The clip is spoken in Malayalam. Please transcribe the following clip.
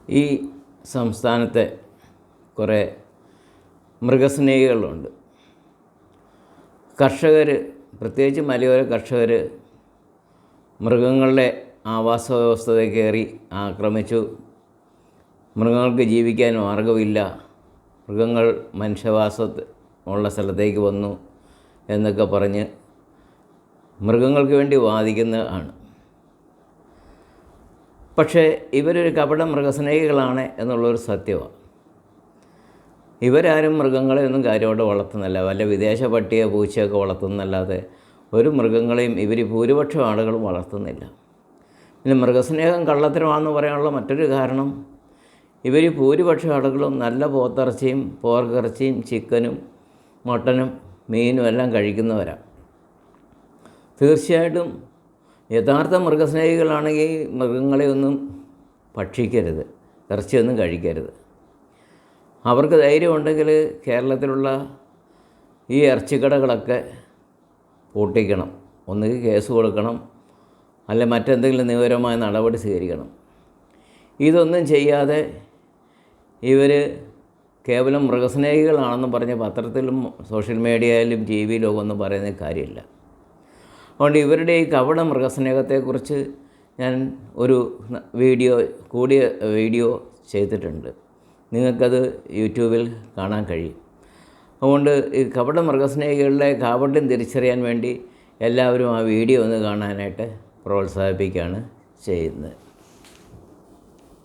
ഈ സംസ്ഥാനത്തെ കുറേ മൃഗസ്നേഹികളുണ്ട്. കർഷകർ, പ്രത്യേകിച്ച് മലയോര കർഷകർ മൃഗങ്ങളുടെ ആവാസ വ്യവസ്ഥയെ കയറി ആക്രമിച്ചു. മൃഗങ്ങൾക്ക് ജീവിക്കാൻ മാർഗമില്ല, മൃഗങ്ങൾ മനുഷ്യവാസമുള്ള സ്ഥലത്തേക്ക് വന്നു എന്നൊക്കെ പറഞ്ഞ് മൃഗങ്ങൾക്ക് വേണ്ടി വാദിക്കുന്നതാണ്. പക്ഷേ ഇവരൊരു കപട മൃഗസ്നേഹികളാണ് എന്നുള്ളൊരു സത്യമാണ്. ഇവരാരും മൃഗങ്ങളെ ഒന്നും കാര്യമായിട്ട് വളർത്തുന്നില്ല. വല്ല വിദേശ പട്ടിയോ പൂച്ചയൊക്കെ വളർത്തുന്നല്ലാതെ ഒരു മൃഗങ്ങളെയും ഇവർ ഭൂരിപക്ഷം ആളുകളും വളർത്തുന്നില്ല. പിന്നെ മൃഗസ്നേഹം കള്ളത്തരമാണെന്ന് പറയാനുള്ള മറ്റൊരു കാരണം, ഇവർ ഭൂരിപക്ഷം ആളുകളും നല്ല പോത്തിറച്ചിയും പോർക്കിറച്ചിയും ചിക്കനും മട്ടനും മീനും എല്ലാം കഴിക്കുന്നവരാണ്. തീർച്ചയായിട്ടും യഥാർത്ഥ മൃഗസ്നേഹികളാണെങ്കിൽ മൃഗങ്ങളെയൊന്നും ഭക്ഷിക്കരുത്, ഇറച്ചിയൊന്നും കഴിക്കരുത്. അവർക്ക് ധൈര്യമുണ്ടെങ്കിൽ കേരളത്തിലുള്ള ഈ ഇറച്ചിക്കടകളൊക്കെ പൂട്ടിക്കണം, ഒന്നുകിൽ കേസ് കൊടുക്കണം, അല്ല മറ്റെന്തെങ്കിലും നിയമപരമായ നടപടി സ്വീകരിക്കണം. ഇതൊന്നും ചെയ്യാതെ ഇവർ കേവലം മൃഗസ്നേഹികളാണെന്ന് പറഞ്ഞ് പത്രത്തിലും സോഷ്യൽ മീഡിയയിലും ടി വിയിലും ഒന്നും പറയുന്ന കാര്യമില്ല. അതുകൊണ്ട് ഇവരുടെ ഈ കപട മൃഗസ്നേഹത്തെക്കുറിച്ച് ഞാൻ ഒരു കൂടിയ വീഡിയോ ചെയ്തിട്ടുണ്ട്. നിങ്ങൾക്കത് യൂട്യൂബിൽ കാണാൻ കഴിയും. അതുകൊണ്ട് ഈ കപട മൃഗസ്നേഹികളുടെ കാപട്യം തിരിച്ചറിയാൻ വേണ്ടി എല്ലാവരും ആ വീഡിയോ ഒന്ന് കാണാനായിട്ട് പ്രോത്സാഹിപ്പിക്കുകയാണ് ചെയ്യുന്നത്.